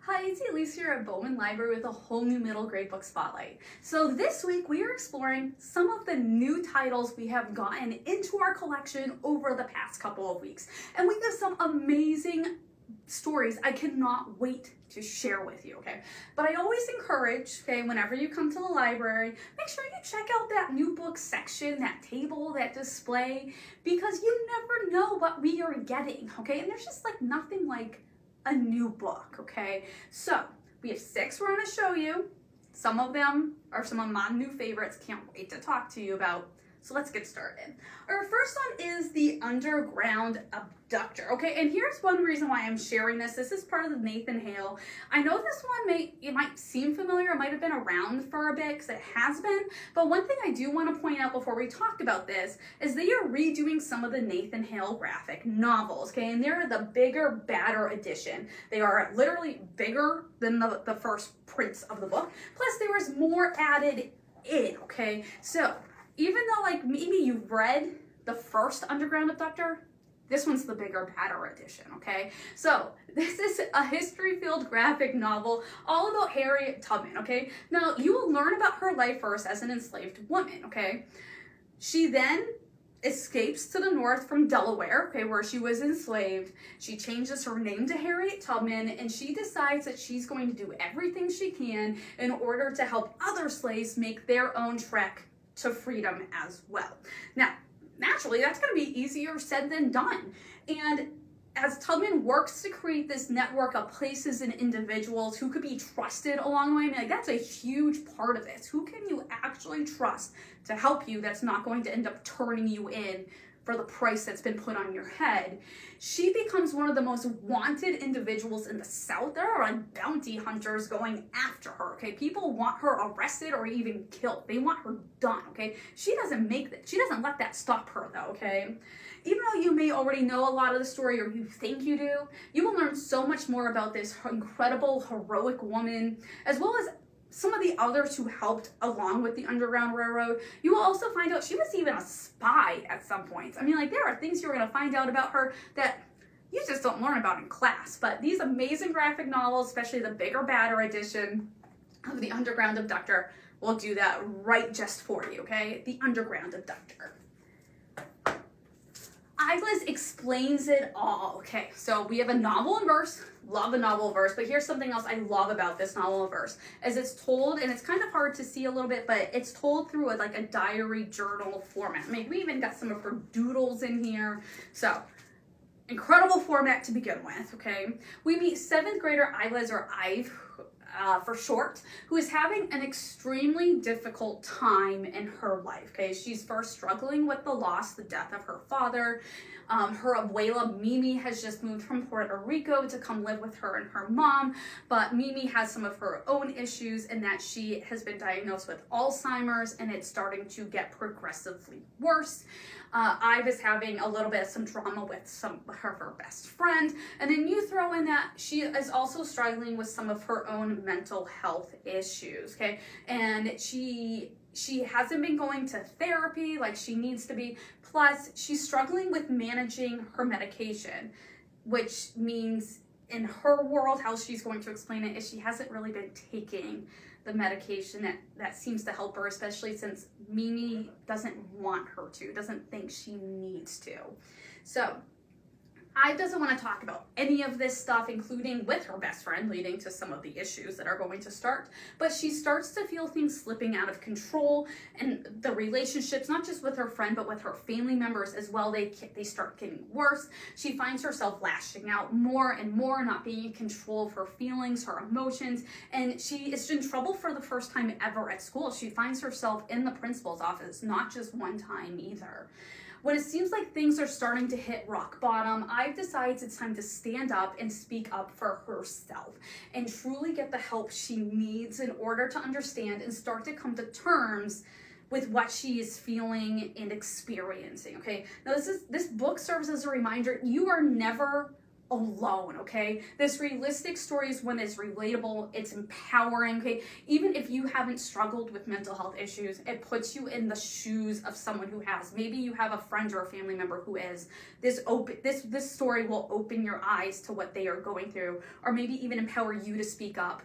Hi, it's Elise here at Bowman Library with a whole new middle grade book spotlight. So this week we are exploring some of the new titles we have gotten into our collection over the past couple of weeks. And we have some amazing stories I cannot wait to share with you, okay? But I always encourage, okay, whenever you come to the library, make sure you check out that new book section, that table, that display, because you never know what we are getting, okay? And there's just like nothing like a new book, okay? So we have 6 we're going to show you. Some of them are some of my new favorites. Can't wait to talk to you about. So let's get started. Our first one is The Underground Abductor. Okay, and here's one reason why I'm sharing this. This is part of the Nathan Hale. I know this one it might seem familiar. It might have been around for a bit because it has been. But one thing I do want to point out before we talk about this is they are redoing some of the Nathan Hale graphic novels. Okay, and they're the bigger, badder edition. They are literally bigger than the first prints of the book. Plus, there was more added in. Okay, so even though like maybe you've read the first Underground Abductor, this one's the bigger, badder edition, okay? So this is a history-filled graphic novel all about Harriet Tubman, okay? Now, you will learn about her life first as an enslaved woman, okay? She then escapes to the north from Delaware, okay, where she was enslaved. She changes her name to Harriet Tubman, and she decides that she's going to do everything she can in order to help other slaves make their own trek to freedom as well. Now, naturally, that's going to be easier said than done. And as Tubman works to create this network of places and individuals who could be trusted along the way, I mean, like, that's a huge part of this. Who can you actually trust to help you that's not going to end up turning you in for the price that's been put on your head? She becomes one of the most wanted individuals in the South. There are like bounty hunters going after her, okay? People want her arrested or even killed. They want her done, okay? She doesn't let that stop her though, okay? Even though you may already know a lot of the story or you think you do, you will learn so much more about this incredible, heroic woman, as well as some of the others who helped along with the Underground Railroad. You will also find out she was even a spy at some points. I mean, like, there are things you're going to find out about her that you just don't learn about in class. But these amazing graphic novels, especially the bigger, badder edition of The Underground Abductor, will do that right just for you, okay? The Underground Abductor. Igles explains it all. Okay, so we have a novel in verse. Love a novel verse, but here's something else I love about this novel in verse, as it's told, and it's kind of hard to see a little bit, but it's told through like a diary journal format. I mean, we even got some of her doodles in here. So, incredible format to begin with, okay? We meet 7th grader Igles, or Ive, for short, who is having an extremely difficult time in her life, okay? She's first struggling with the death of her father. Her abuela, Mimi, has just moved from Puerto Rico to come live with her and her mom, but Mimi has some of her own issues in that she has been diagnosed with Alzheimer's and it's starting to get progressively worse. Ive is having a little bit of some drama with her best friend, and then you throw in that she is also struggling with some of her own mental health issues, okay? And she hasn't been going to therapy like she needs to be. Plus, she's struggling with managing her medication, which means in her world, how she's going to explain it is she hasn't really been taking the medication that seems to help her, especially since Mimi doesn't want her to, doesn't think she needs to. So Ive doesn't want to talk about any of this stuff, including with her best friend, leading to some of the issues that are going to start. But she starts to feel things slipping out of control, and the relationships, not just with her friend, but with her family members as well, they start getting worse. She finds herself lashing out more and more, not being in control of her feelings, her emotions, and she is in trouble for the first time ever at school. She finds herself in the principal's office, not just one time either. When it seems like things are starting to hit rock bottom, Ive decides it's time to stand up and speak up for herself and truly get the help she needs in order to understand and start to come to terms with what she is feeling and experiencing, okay? Now this book serves as a reminder, you are never alone, okay? This realistic story is when it's relatable, it's empowering, okay? Even if you haven't struggled with mental health issues, it puts you in the shoes of someone who has. Maybe you have a friend or a family member who is. This story will open your eyes to what they are going through, or maybe even empower you to speak up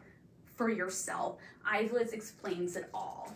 for yourself. Eyelids explains it all.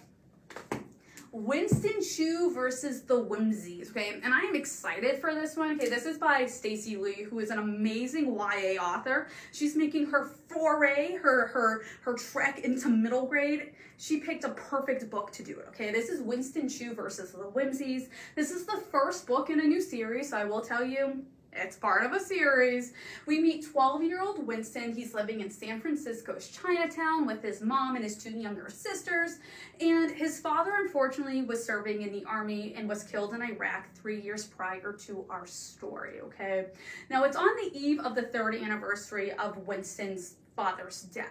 Winston Chu versus the Whimsies, okay? And I am excited for this one. Okay, this is by Stacey Lee, who is an amazing YA author. She's making her foray, her trek into middle grade. She picked a perfect book to do it, okay? This is Winston Chu versus the Whimsies. This is the first book in a new series, so I will tell you, it's part of a series. We meet 12-year-old Winston. He's living in San Francisco's Chinatown with his mom and his 2 younger sisters. And his father, unfortunately, was serving in the army and was killed in Iraq 3 years prior to our story, okay? Now, it's on the eve of the 3rd anniversary of Winston's father's death.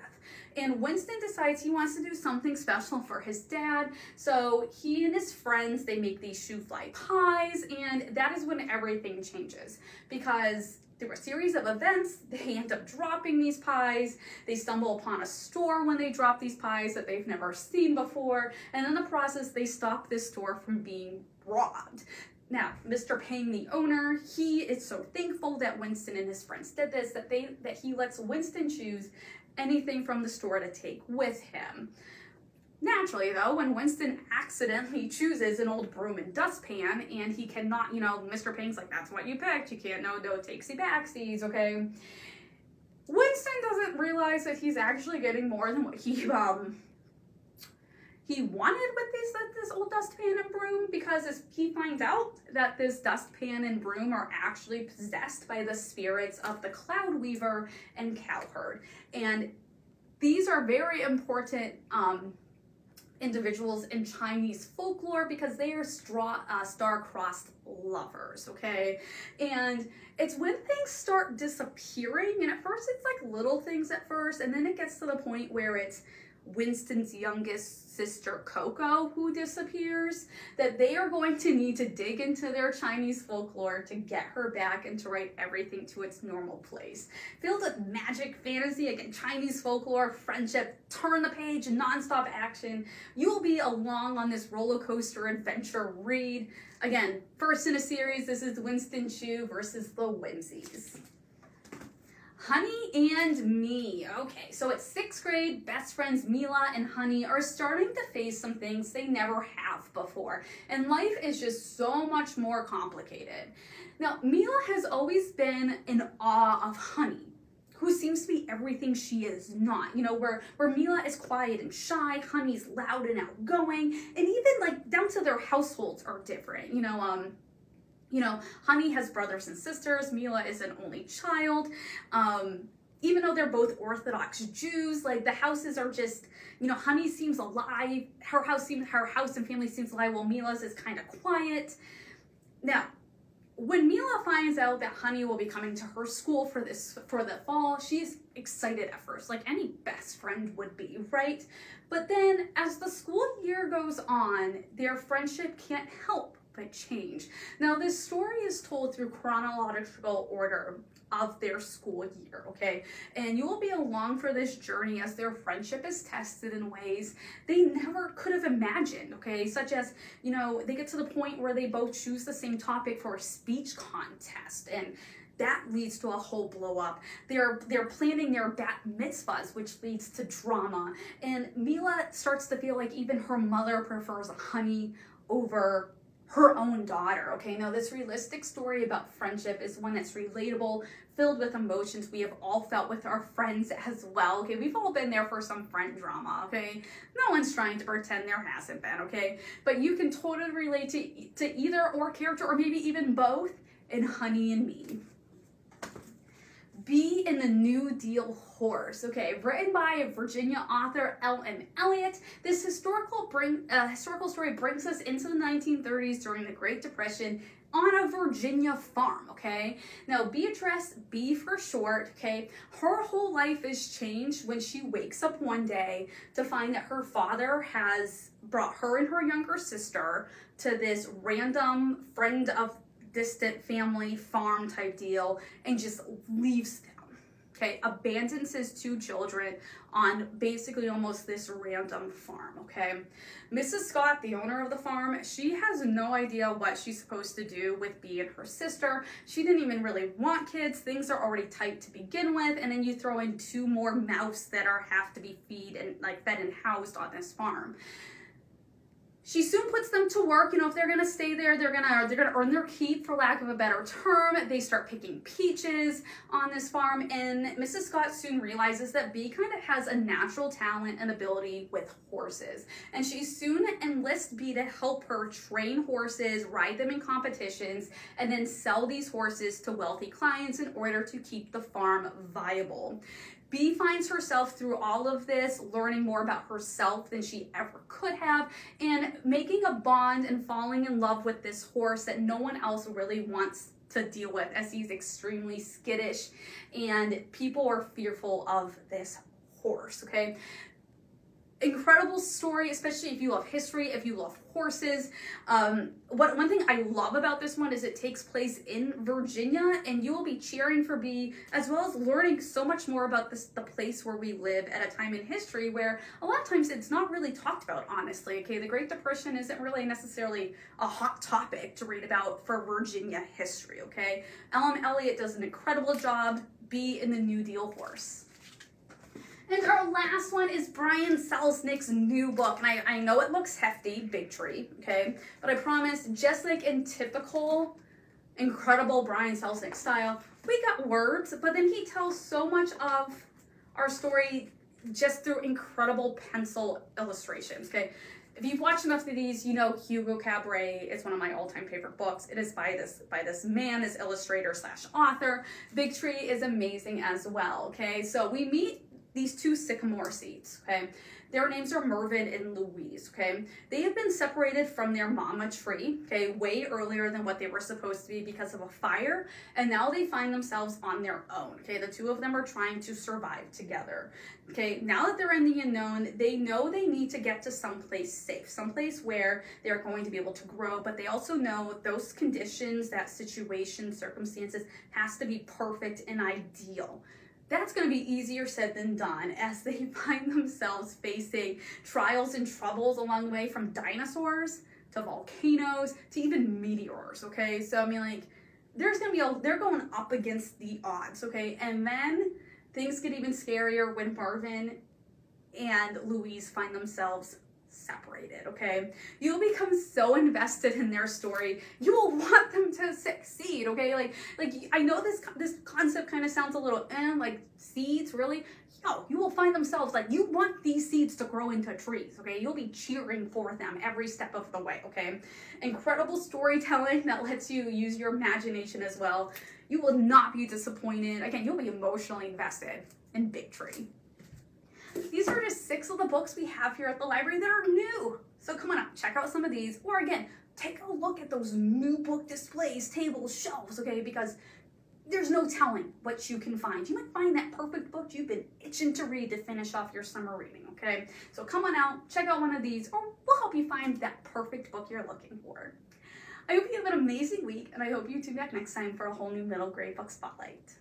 And Winston decides he wants to do something special for his dad. So he and his friends, they make these shoe fly pies, and that is when everything changes. Because through a series of events, they end up dropping these pies. They stumble upon a store when they drop these pies that they've never seen before. And in the process, they stop this store from being robbed. Now, Mr. Pang, the owner, he is so thankful that Winston and his friends did this, that he lets Winston choose anything from the store to take with him. Naturally, though, when Winston accidentally chooses an old broom and dustpan, and he cannot, Mr. Pang's like, that's what you picked, you can't, no takesy-backsies, okay? Winston doesn't realize that he's actually getting more than what he wanted with this old dustpan and broom, because as he finds out that this dustpan and broom are actually possessed by the spirits of the Cloud Weaver and Cowherd. And these are very important individuals in Chinese folklore because they are star-crossed lovers, okay? And it's when things start disappearing, and at first it's like little things at first, and then it gets to the point where it's Winston's youngest sister, Coco, who disappears, that they are going to need to dig into their Chinese folklore to get her back and to write everything to its normal place. Filled with magic, fantasy, again, Chinese folklore, friendship, turn the page, nonstop action. You will be along on this roller coaster adventure read. Again, first in a series, this is Winston Chu versus the Whimsies. Honey and Me. Okay, so at 6th grade, best friends Mila and Honey are starting to face some things they never have before. And life is just so much more complicated. Now, Mila has always been in awe of Honey, who seems to be everything she is not. Where Mila is quiet and shy, Honey's loud and outgoing, and even like down to their households are different. Honey has brothers and sisters. Mila is an only child. Even though they're both Orthodox Jews, like the houses are just, Honey seems alive. Her house and family seems alive, while Mila's is kind of quiet. Now, when Mila finds out that Honey will be coming to her school for the fall, she's excited at first, like any best friend would be, right? But then as the school year goes on, their friendship can't help but change. Now, this story is told through chronological order of their school year, okay? And you will be along for this journey as their friendship is tested in ways they never could have imagined, okay? Such as, they get to the point where they both choose the same topic for a speech contest, and that leads to a whole blow up. They're planning their bat mitzvahs, which leads to drama. And Mila starts to feel like even her mother prefers Honey over her own daughter, okay? Now, this realistic story about friendship is one that's relatable, filled with emotions we have all felt with our friends as well, okay? We've all been there for some friend drama, okay? No one's trying to pretend there hasn't been, okay? But you can totally relate to either or character, or maybe even both, in Honey and Me. Bee and the New Deal Horse. Okay, written by Virginia author L.M. Eliot, this historical story brings us into the 1930s during the Great Depression on a Virginia farm, okay? Now, Beatrice, Bee for short, okay, her whole life is changed when she wakes up one day to find that her father has brought her and her younger sister to this random friend of distant family farm type deal and just leaves them. Okay, abandons his 2 children on basically almost this random farm, okay? Mrs. Scott, the owner of the farm, she has no idea what she's supposed to do with Bee and her sister. She didn't even really want kids. Things are already tight to begin with, and then you throw in 2 more mouths that have to be fed and housed on this farm. She soon puts them to work. You know, if they're gonna stay there, they're gonna earn their keep, for lack of a better term. They start picking peaches on this farm, and Mrs. Scott soon realizes that Bee kind of has a natural talent and ability with horses. And she soon enlists Bee to help her train horses, ride them in competitions, and then sell these horses to wealthy clients in order to keep the farm viable. Bee finds herself through all of this learning more about herself than she ever could have, and making a bond and falling in love with this horse that no one else really wants to deal with, as he's extremely skittish and people are fearful of this horse, okay? Incredible story, especially if you love history, if you love horses. One thing I love about this one is it takes place in Virginia, and you will be cheering for Bee, as well as learning so much more about the place where we live at a time in history where a lot of times it's not really talked about, honestly. Okay, the Great Depression isn't really necessarily a hot topic to read about for Virginia history, okay? Ellen Elliott does an incredible job. Bee and the New Deal Horse. And our last one is Brian Selznick's new book. And I know it looks hefty, big tree, okay? But I promise, just like in typical, incredible Brian Selznick style, we got words, but then he tells so much of our story just through incredible pencil illustrations, okay? If you've watched enough of these, you know Hugo Cabret is one of my all-time favorite books. It is by this man, this illustrator / author. Big Tree is amazing as well, okay? So we meet these 2 sycamore seeds, okay? Their names are Mervyn and Louise, okay? They have been separated from their mama tree, okay, way earlier than what they were supposed to be because of a fire, and now they find themselves on their own, okay? The 2 of them are trying to survive together, okay? Now that they're in the unknown, they know they need to get to someplace safe, someplace where they're going to be able to grow, but they also know those conditions, that situation, circumstances has to be perfect and ideal. That's going to be easier said than done, as they find themselves facing trials and troubles along the way, from dinosaurs to volcanoes to even meteors, okay? So, I mean, like, they're going up against the odds, okay? And then things get even scarier when Marvin and Louise find themselves separated, okay? You'll become so invested in their story. You will want them to succeed, okay? Like I know this concept kind of sounds a little like seeds, really? Yo, you will find themselves like, you want these seeds to grow into trees, okay? You'll be cheering for them every step of the way, okay? Incredible storytelling that lets you use your imagination as well. You will not be disappointed. Again, you'll be emotionally invested in Big Tree. These are just 6 of the books we have here at the library that are new. So come on out, check out some of these. Or again, take a look at those new book displays, tables, shelves, okay? Because there's no telling what you can find. You might find that perfect book you've been itching to read to finish off your summer reading, okay? So come on out, check out one of these, or we'll help you find that perfect book you're looking for. I hope you have an amazing week, and I hope you tune back next time for a whole new middle grade book spotlight.